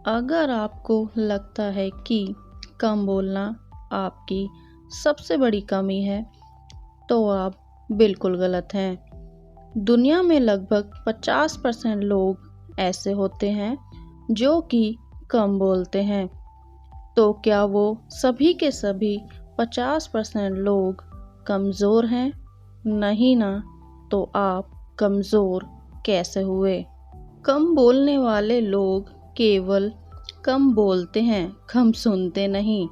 अगर आपको लगता है कि कम बोलना आपकी सबसे बड़ी कमी है, तो आप बिल्कुल गलत हैं। दुनिया में लगभग 50% लोग ऐसे होते हैं जो कि कम बोलते हैं। तो क्या वो सभी के सभी 50% लोग कमज़ोर हैं? नहीं ना। तो आप कमज़ोर कैसे हुए? कम बोलने वाले लोग केवल कम बोलते हैं, कम सुनते नहीं।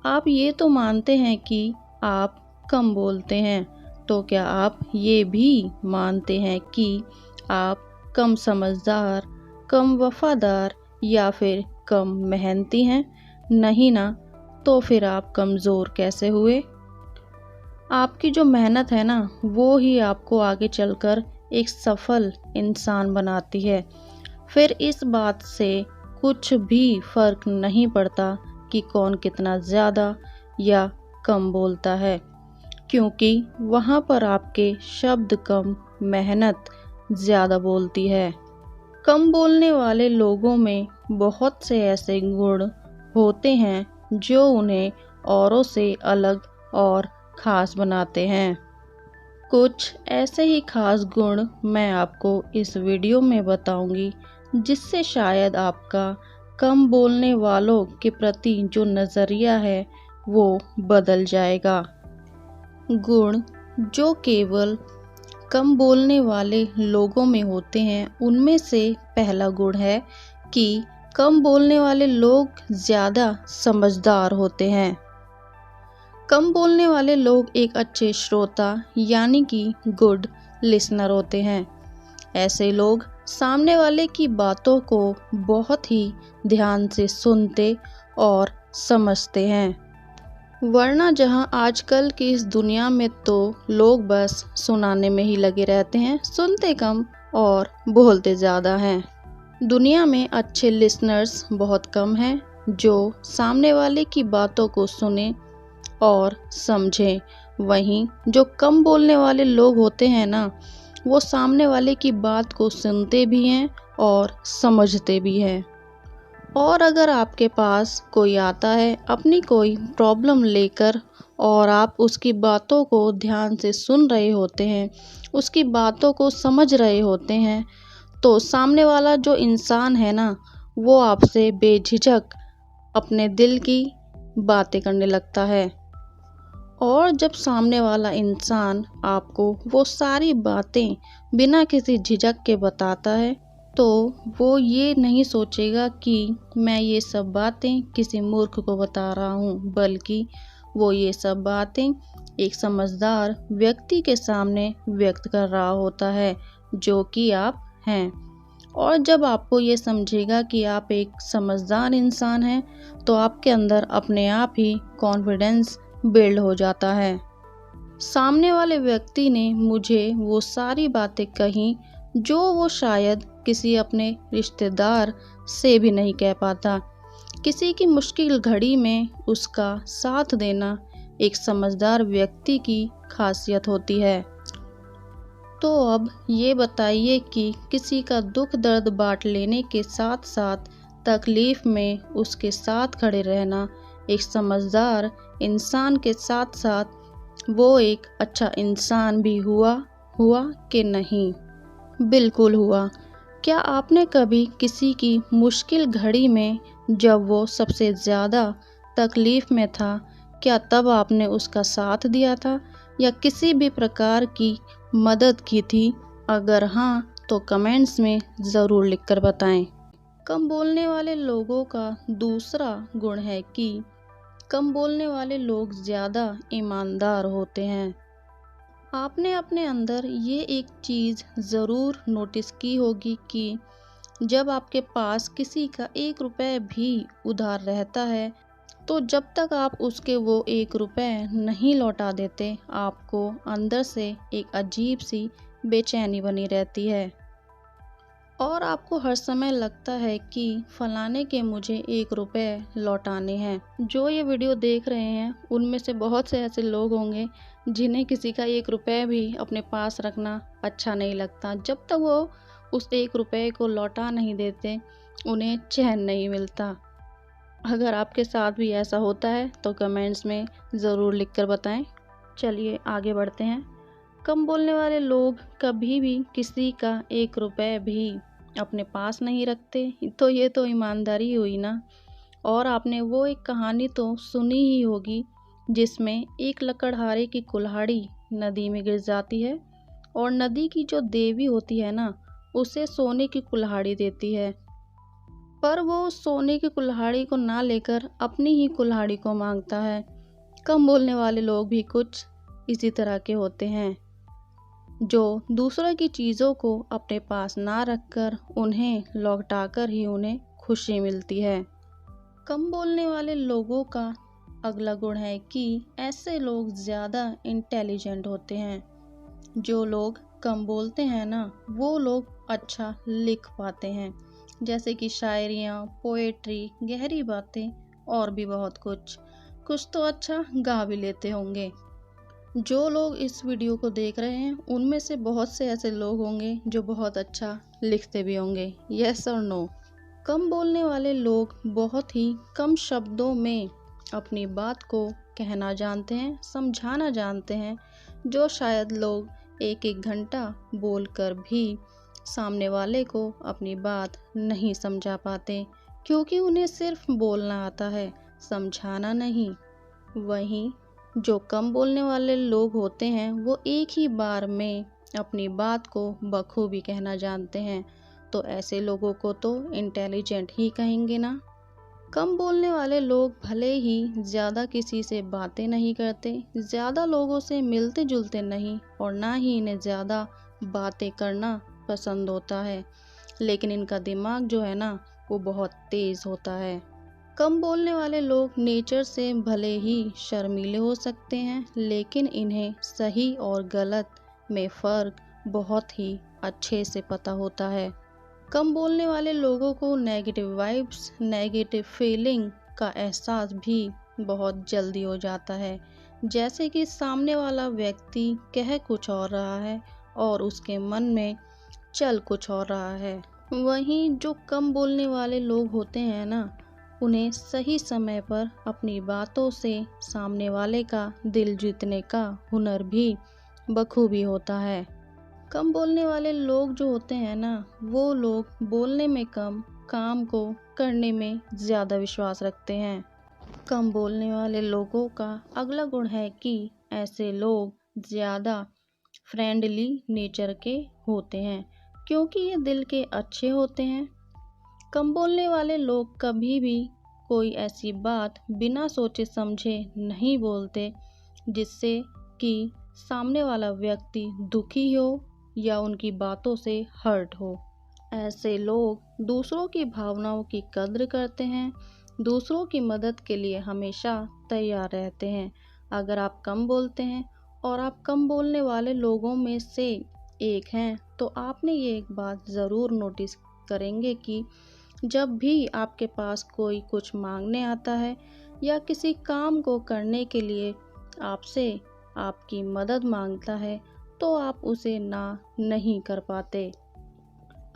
आप ये तो मानते हैं कि आप कम बोलते हैं, तो क्या आप ये भी मानते हैं कि आप कम समझदार, कम वफादार या फिर कम मेहनती हैं? नहीं ना। तो फिर आप कमज़ोर कैसे हुए? आपकी जो मेहनत है ना, वो ही आपको आगे चलकर एक सफल इंसान बनाती है। फिर इस बात से कुछ भी फर्क नहीं पड़ता कि कौन कितना ज़्यादा या कम बोलता है, क्योंकि वहाँ पर आपके शब्द कम, मेहनत ज़्यादा बोलती है। कम बोलने वाले लोगों में बहुत से ऐसे गुण होते हैं जो उन्हें औरों से अलग और ख़ास बनाते हैं। कुछ ऐसे ही ख़ास गुण मैं आपको इस वीडियो में बताऊंगी, जिससे शायद आपका कम बोलने वालों के प्रति जो नज़रिया है वो बदल जाएगा। गुण जो केवल कम बोलने वाले लोगों में होते हैं, उनमें से पहला गुण है कि कम बोलने वाले लोग ज़्यादा समझदार होते हैं। कम बोलने वाले लोग एक अच्छे श्रोता यानी कि गुड लिसनर होते हैं। ऐसे लोग सामने वाले की बातों को बहुत ही ध्यान से सुनते और समझते हैं। वरना जहां आजकल की इस दुनिया में तो लोग बस सुनाने में ही लगे रहते हैं, सुनते कम और बोलते ज़्यादा हैं। दुनिया में अच्छे लिसनर्स बहुत कम हैं जो सामने वाले की बातों को सुने और समझें। वहीं जो कम बोलने वाले लोग होते हैं ना, वो सामने वाले की बात को सुनते भी हैं और समझते भी हैं। और अगर आपके पास कोई आता है अपनी कोई प्रॉब्लम लेकर और आप उसकी बातों को ध्यान से सुन रहे होते हैं, उसकी बातों को समझ रहे होते हैं, तो सामने वाला जो इंसान है ना, वो आपसे बेझिझक अपने दिल की बातें करने लगता है। और जब सामने वाला इंसान आपको वो सारी बातें बिना किसी झिझक के बताता है, तो वो ये नहीं सोचेगा कि मैं ये सब बातें किसी मूर्ख को बता रहा हूँ, बल्कि वो ये सब बातें एक समझदार व्यक्ति के सामने व्यक्त कर रहा होता है, जो कि आप हैं। और जब आपको ये समझेगा कि आप एक समझदार इंसान हैं, तो आपके अंदर अपने आप ही कॉन्फिडेंस बिल्ड हो जाता है। सामने वाले व्यक्ति ने मुझे वो सारी बातें कही जो वो शायद किसी अपने रिश्तेदार से भी नहीं कह पाता। किसी की मुश्किल घड़ी में उसका साथ देना एक समझदार व्यक्ति की खासियत होती है। तो अब ये बताइए कि किसी का दुख दर्द बांट लेने के साथ साथ तकलीफ़ में उसके साथ खड़े रहना एक समझदार इंसान के साथ साथ वो एक अच्छा इंसान भी हुआ कि नहीं? बिल्कुल हुआ। क्या आपने कभी किसी की मुश्किल घड़ी में, जब वो सबसे ज़्यादा तकलीफ़ में था, क्या तब आपने उसका साथ दिया था या किसी भी प्रकार की मदद की थी? अगर हाँ, तो कमेंट्स में ज़रूर लिखकर बताएं। कम बोलने वाले लोगों का दूसरा गुण है कि कम बोलने वाले लोग ज़्यादा ईमानदार होते हैं। आपने अपने अंदर ये एक चीज़ ज़रूर नोटिस की होगी कि जब आपके पास किसी का 1 रुपये भी उधार रहता है, तो जब तक आप उसके वो 1 रुपये नहीं लौटा देते, आपको अंदर से एक अजीब सी बेचैनी बनी रहती है। और आपको हर समय लगता है कि फलाने के मुझे 1 रुपये लौटाने हैं। जो ये वीडियो देख रहे हैं, उनमें से बहुत से ऐसे लोग होंगे जिन्हें किसी का 1 रुपये भी अपने पास रखना अच्छा नहीं लगता। जब तक वो उस 1 रुपये को लौटा नहीं देते, उन्हें चैन नहीं मिलता। अगर आपके साथ भी ऐसा होता है तो कमेंट्स में ज़रूर लिखकर बताएं। चलिए आगे बढ़ते हैं। कम बोलने वाले लोग कभी भी किसी का 1 रुपए भी अपने पास नहीं रखते। तो ये तो ईमानदारी हुई ना। और आपने वो एक कहानी तो सुनी ही होगी जिसमें एक लकड़हारे की कुल्हाड़ी नदी में गिर जाती है और नदी की जो देवी होती है ना, उसे सोने की कुल्हाड़ी देती है। पर वो सोने की कुल्हाड़ी को ना लेकर अपनी ही कुल्हाड़ी को मांगता है। कम बोलने वाले लोग भी कुछ इसी तरह के होते हैं, जो दूसरों की चीज़ों को अपने पास ना रखकर उन्हें लौटाकर ही उन्हें खुशी मिलती है। कम बोलने वाले लोगों का अगला गुण है कि ऐसे लोग ज़्यादा इंटेलिजेंट होते हैं। जो लोग कम बोलते हैं ना, वो लोग अच्छा लिख पाते हैं, जैसे कि शायरियाँ, पोएट्री, गहरी बातें और भी बहुत कुछ। कुछ तो अच्छा गा भी लेते होंगे। जो लोग इस वीडियो को देख रहे हैं उनमें से बहुत से ऐसे लोग होंगे जो बहुत अच्छा लिखते भी होंगे। यस और नो? कम बोलने वाले लोग बहुत ही कम शब्दों में अपनी बात को कहना जानते हैं, समझाना जानते हैं, जो शायद लोग एक एक घंटा बोलकर भी सामने वाले को अपनी बात नहीं समझा पाते, क्योंकि उन्हें सिर्फ बोलना आता है, समझाना नहीं। वहीं जो कम बोलने वाले लोग होते हैं वो एक ही बार में अपनी बात को बखूबी कहना जानते हैं, तो ऐसे लोगों को तो इंटेलिजेंट ही कहेंगे ना। कम बोलने वाले लोग भले ही ज़्यादा किसी से बातें नहीं करते, ज़्यादा लोगों से मिलते जुलते नहीं और ना ही इन्हें ज़्यादा बातें करना पसंद होता है, लेकिन इनका दिमाग जो है ना, वो बहुत तेज़ होता है। कम बोलने वाले लोग नेचर से भले ही शर्मीले हो सकते हैं, लेकिन इन्हें सही और गलत में फ़र्क बहुत ही अच्छे से पता होता है। कम बोलने वाले लोगों को नेगेटिव वाइब्स, नेगेटिव फीलिंग का एहसास भी बहुत जल्दी हो जाता है, जैसे कि सामने वाला व्यक्ति कह कुछ और रहा है और उसके मन में चल कुछ और रहा है। वहीं जो कम बोलने वाले लोग होते हैं ना, उन्हें सही समय पर अपनी बातों से सामने वाले का दिल जीतने का हुनर भी बखूबी होता है। कम बोलने वाले लोग जो होते हैं ना, वो लोग बोलने में कम, काम को करने में ज़्यादा विश्वास रखते हैं। कम बोलने वाले लोगों का अगला गुण है कि ऐसे लोग ज़्यादा फ्रेंडली नेचर के होते हैं, क्योंकि ये दिल के अच्छे होते हैं। कम बोलने वाले लोग कभी भी कोई ऐसी बात बिना सोचे समझे नहीं बोलते जिससे कि सामने वाला व्यक्ति दुखी हो या उनकी बातों से हर्ट हो। ऐसे लोग दूसरों की भावनाओं की कद्र करते हैं, दूसरों की मदद के लिए हमेशा तैयार रहते हैं। अगर आप कम बोलते हैं और आप कम बोलने वाले लोगों में से एक हैं, तो आपने ये एक बात ज़रूर नोटिस करेंगे कि जब भी आपके पास कोई कुछ मांगने आता है या किसी काम को करने के लिए आपसे आपकी मदद मांगता है, तो आप उसे ना नहीं कर पाते।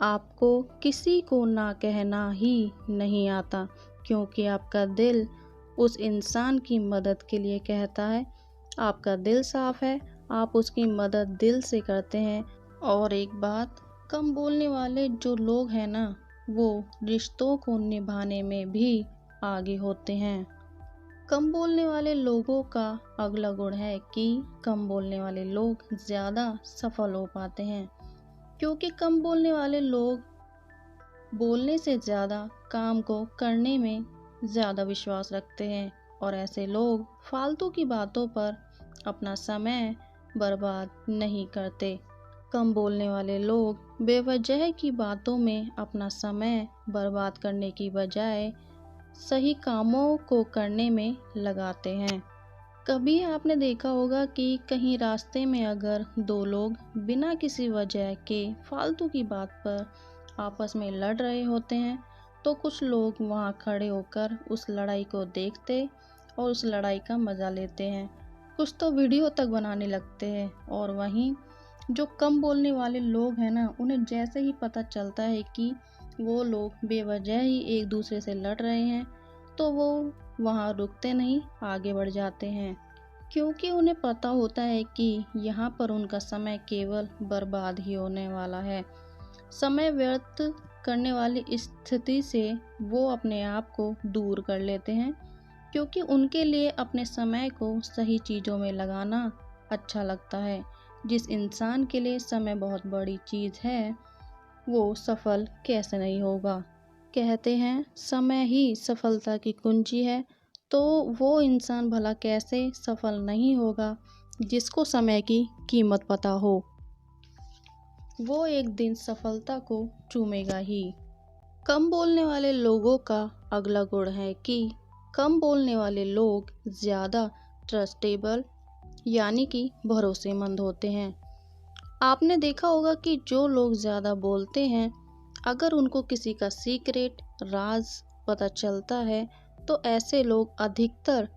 आपको किसी को ना कहना ही नहीं आता, क्योंकि आपका दिल उस इंसान की मदद के लिए कहता है। आपका दिल साफ है, आप उसकी मदद दिल से करते हैं। और एक बात, कम बोलने वाले जो लोग हैं ना, वो रिश्तों को निभाने में भी आगे होते हैं। कम बोलने वाले लोगों का अगला गुण है कि कम बोलने वाले लोग ज़्यादा सफल हो पाते हैं, क्योंकि कम बोलने वाले लोग बोलने से ज़्यादा काम को करने में ज़्यादा विश्वास रखते हैं और ऐसे लोग फालतू की बातों पर अपना समय बर्बाद नहीं करते। कम बोलने वाले लोग बेवजह की बातों में अपना समय बर्बाद करने की बजाय सही कामों को करने में लगाते हैं। कभी आपने देखा होगा कि कहीं रास्ते में अगर दो लोग बिना किसी वजह के फालतू की बात पर आपस में लड़ रहे होते हैं, तो कुछ लोग वहां खड़े होकर उस लड़ाई को देखते और उस लड़ाई का मज़ा लेते हैं। कुछ तो वीडियो तक बनाने लगते हैं। और वहीं जो कम बोलने वाले लोग हैं ना, उन्हें जैसे ही पता चलता है कि वो लोग बेवजह ही एक दूसरे से लड़ रहे हैं तो वो वहाँ रुकते नहीं, आगे बढ़ जाते हैं, क्योंकि उन्हें पता होता है कि यहाँ पर उनका समय केवल बर्बाद ही होने वाला है। समय व्यर्थ करने वाली स्थिति से वो अपने आप को दूर कर लेते हैं, क्योंकि उनके लिए अपने समय को सही चीज़ों में लगाना अच्छा लगता है। जिस इंसान के लिए समय बहुत बड़ी चीज़ है, वो सफल कैसे नहीं होगा। कहते हैं समय ही सफलता की कुंजी है, तो वो इंसान भला कैसे सफल नहीं होगा जिसको समय की कीमत पता हो। वो एक दिन सफलता को चूमेगा ही। कम बोलने वाले लोगों का अगला गुण है कि कम बोलने वाले लोग ज़्यादा ट्रस्टेबल यानी कि भरोसेमंद होते हैं। आपने देखा होगा कि जो लोग ज़्यादा बोलते हैं, अगर उनको किसी का सीक्रेट राज पता चलता है तो ऐसे लोग अधिकतर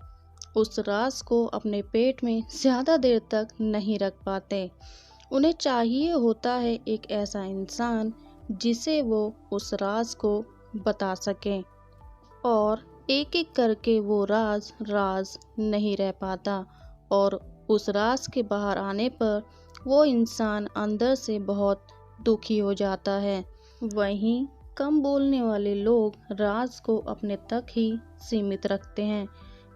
उस राज को अपने पेट में ज़्यादा देर तक नहीं रख पाते। उन्हें चाहिए होता है एक ऐसा इंसान जिसे वो उस राज को बता सकें, और एक एक करके वो राज राज नहीं रह पाता, और उस राज के बाहर आने पर वो इंसान अंदर से बहुत दुखी हो जाता है। वहीं कम बोलने वाले लोग राज को अपने तक ही सीमित रखते हैं।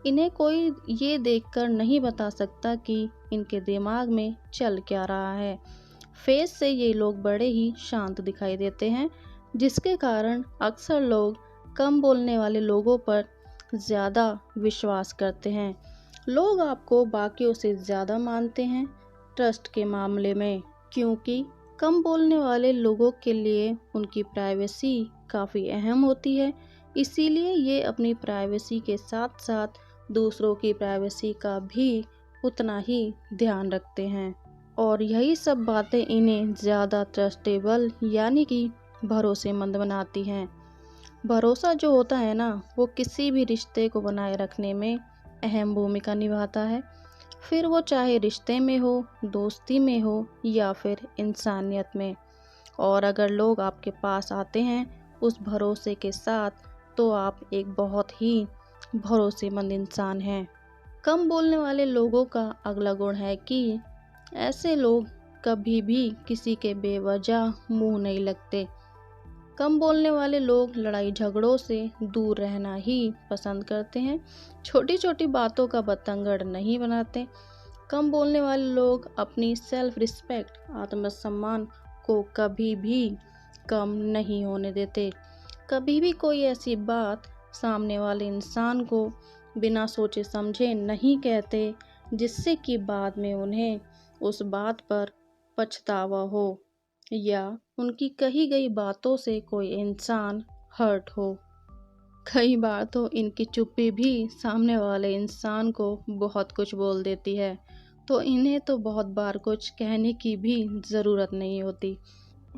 इन्हें कोई ये देखकर नहीं बता सकता कि इनके दिमाग में चल क्या रहा है। फेस से ये लोग बड़े ही शांत दिखाई देते हैं, जिसके कारण अक्सर लोग कम बोलने वाले लोगों पर ज़्यादा विश्वास करते हैं। लोग आपको बाकियों से ज़्यादा मानते हैं ट्रस्ट के मामले में, क्योंकि कम बोलने वाले लोगों के लिए उनकी प्राइवेसी काफ़ी अहम होती है। इसीलिए ये अपनी प्राइवेसी के साथ साथ दूसरों की प्राइवेसी का भी उतना ही ध्यान रखते हैं, और यही सब बातें इन्हें ज़्यादा ट्रस्टेबल यानी कि भरोसेमंद बनाती हैं। भरोसा जो होता है ना, वो किसी भी रिश्ते को बनाए रखने में अहम भूमिका निभाता है, फिर वो चाहे रिश्ते में हो, दोस्ती में हो या फिर इंसानियत में। और अगर लोग आपके पास आते हैं उस भरोसे के साथ, तो आप एक बहुत ही भरोसेमंद इंसान हैं। कम बोलने वाले लोगों का अगला गुण है कि ऐसे लोग कभी भी किसी के बेवजह मुंह नहीं लगते। कम बोलने वाले लोग लड़ाई झगड़ों से दूर रहना ही पसंद करते हैं, छोटी छोटी बातों का बतंगड़ नहीं बनाते। कम बोलने वाले लोग अपनी सेल्फ रिस्पेक्ट, आत्मसम्मान को कभी भी कम नहीं होने देते। कभी भी कोई ऐसी बात सामने वाले इंसान को बिना सोचे समझे नहीं कहते जिससे कि बाद में उन्हें उस बात पर पछतावा हो, या उनकी कही गई बातों से कोई इंसान हर्ट हो। कई बार तो इनकी चुप्पी भी सामने वाले इंसान को बहुत कुछ बोल देती है, तो इन्हें तो बहुत बार कुछ कहने की भी ज़रूरत नहीं होती।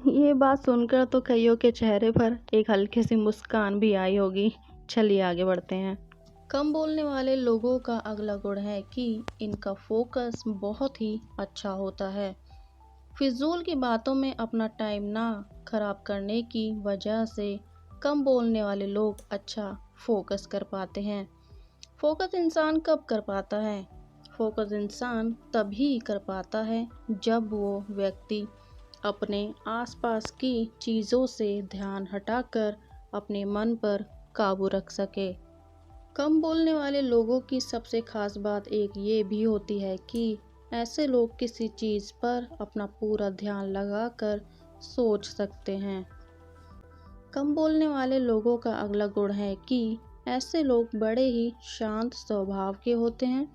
ये बात सुनकर तो कईयों के चेहरे पर एक हल्की सी मुस्कान भी आई होगी। चलिए आगे बढ़ते हैं। कम बोलने वाले लोगों का अगला गुण है कि इनका फोकस बहुत ही अच्छा होता है। फिजूल की बातों में अपना टाइम ना खराब करने की वजह से कम बोलने वाले लोग अच्छा फोकस कर पाते हैं। फोकस इंसान कब कर पाता है? फोकस इंसान तभी कर पाता है जब वो व्यक्ति अपने आसपास की चीज़ों से ध्यान हटाकर अपने मन पर काबू रख सके। कम बोलने वाले लोगों की सबसे खास बात एक ये भी होती है कि ऐसे लोग किसी चीज़ पर अपना पूरा ध्यान लगाकर सोच सकते हैं। कम बोलने वाले लोगों का अगला गुण है कि ऐसे लोग बड़े ही शांत स्वभाव के होते हैं,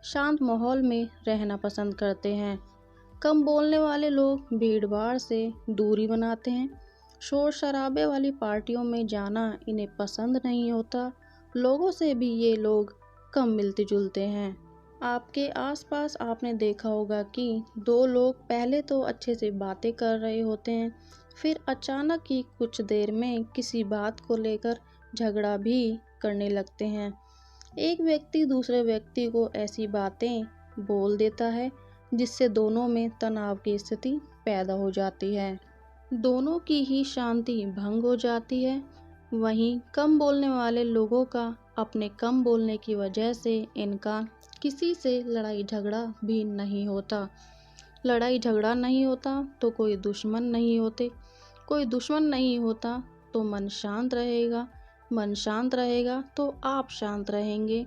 शांत माहौल में रहना पसंद करते हैं। कम बोलने वाले लोग भीड़-भाड़ से दूरी बनाते हैं। शोर शराबे वाली पार्टियों में जाना इन्हें पसंद नहीं होता। लोगों से भी ये लोग कम मिलते जुलते हैं। आपके आसपास आपने देखा होगा कि दो लोग पहले तो अच्छे से बातें कर रहे होते हैं, फिर अचानक ही कुछ देर में किसी बात को लेकर झगड़ा भी करने लगते हैं। एक व्यक्ति दूसरे व्यक्ति को ऐसी बातें बोल देता है जिससे दोनों में तनाव की स्थिति पैदा हो जाती है। दोनों की ही शांति भंग हो जाती है। वहीं कम बोलने वाले लोगों का अपने कम बोलने की वजह से इनका किसी से लड़ाई झगड़ा भी नहीं होता। लड़ाई झगड़ा नहीं होता तो कोई दुश्मन नहीं होते। कोई दुश्मन नहीं होता तो मन शांत रहेगा। मन शांत रहेगा तो आप शांत रहेंगे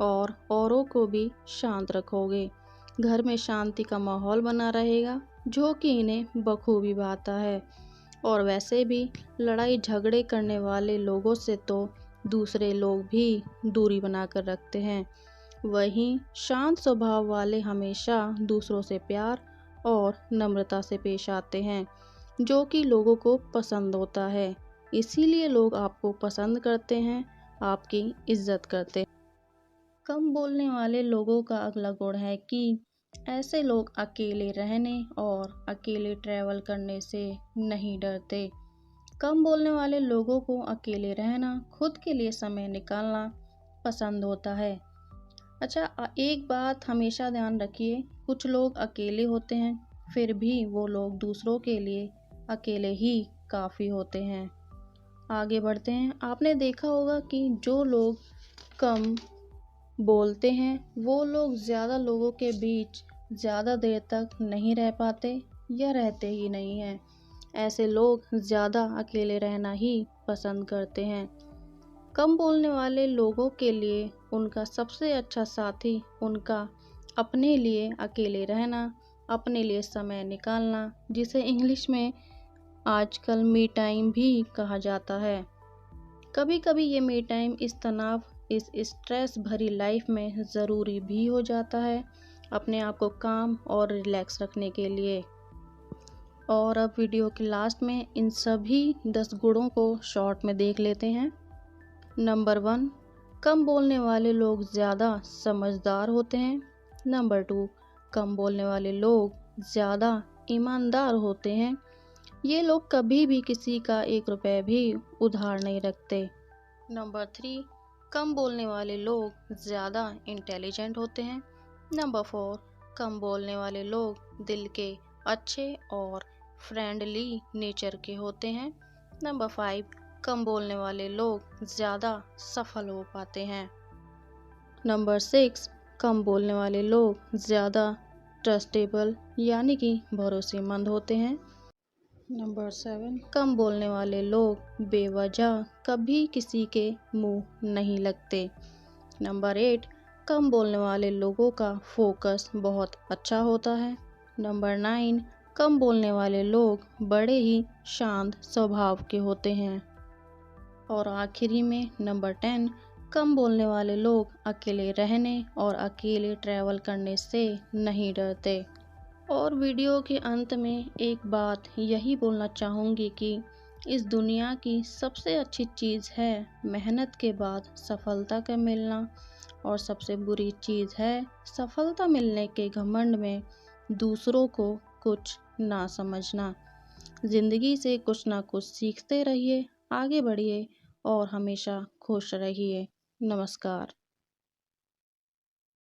और औरों को भी शांत रखोगे। घर में शांति का माहौल बना रहेगा, जो कि इन्हें बखूबी भाता है। और वैसे भी लड़ाई झगड़े करने वाले लोगों से तो दूसरे लोग भी दूरी बनाकर रखते हैं। वहीं शांत स्वभाव वाले हमेशा दूसरों से प्यार और नम्रता से पेश आते हैं, जो कि लोगों को पसंद होता है। इसीलिए लोग आपको पसंद करते हैं, आपकी इज्जत करते हैं। कम बोलने वाले लोगों का अगला गुण है कि ऐसे लोग अकेले रहने और अकेले ट्रैवल करने से नहीं डरते। कम बोलने वाले लोगों को अकेले रहना, खुद के लिए समय निकालना पसंद होता है। अच्छा, एक बात हमेशा ध्यान रखिए, कुछ लोग अकेले होते हैं फिर भी वो लोग दूसरों के लिए अकेले ही काफ़ी होते हैं। आगे बढ़ते हैं। आपने देखा होगा कि जो लोग कम बोलते हैं वो लोग ज़्यादा लोगों के बीच ज़्यादा देर तक नहीं रह पाते या रहते ही नहीं हैं। ऐसे लोग ज़्यादा अकेले रहना ही पसंद करते हैं। कम बोलने वाले लोगों के लिए उनका सबसे अच्छा साथी उनका अपने लिए अकेले रहना, अपने लिए समय निकालना, जिसे इंग्लिश में आजकल मी टाइम भी कहा जाता है। कभी कभी ये मी टाइम इस तनाव, इस स्ट्रेस भरी लाइफ में ज़रूरी भी हो जाता है, अपने आप को काम और रिलैक्स रखने के लिए। और अब वीडियो के लास्ट में इन सभी 10 गुणों को शॉर्ट में देख लेते हैं। नंबर 1, कम बोलने वाले लोग ज़्यादा समझदार होते हैं। नंबर 2, कम बोलने वाले लोग ज़्यादा ईमानदार होते हैं। ये लोग कभी भी किसी का 1 रुपये भी उधार नहीं रखते। नंबर 3, कम बोलने वाले लोग ज़्यादा इंटेलिजेंट होते हैं। नंबर 4, कम बोलने वाले लोग दिल के अच्छे और फ्रेंडली नेचर के होते हैं। नंबर 5, कम बोलने वाले लोग ज़्यादा सफल हो पाते हैं। नंबर 6, कम बोलने वाले लोग ज़्यादा ट्रस्टेबल यानी कि भरोसेमंद होते हैं। नंबर 7, कम बोलने वाले लोग बेवजह कभी किसी के मुंह नहीं लगते। नंबर 8, कम बोलने वाले लोगों का फोकस बहुत अच्छा होता है। नंबर 9, कम बोलने वाले लोग बड़े ही शांत स्वभाव के होते हैं। और आखिरी में नंबर 10, कम बोलने वाले लोग अकेले रहने और अकेले ट्रैवल करने से नहीं डरते। और वीडियो के अंत में एक बात यही बोलना चाहूँगी कि इस दुनिया की सबसे अच्छी चीज़ है मेहनत के बाद सफलता का मिलना, और सबसे बुरी चीज़ है सफलता मिलने के घमंड में दूसरों को कुछ ना समझना। ज़िंदगी से कुछ ना कुछ सीखते रहिए, आगे बढ़िए और हमेशा खुश रहिए। नमस्कार।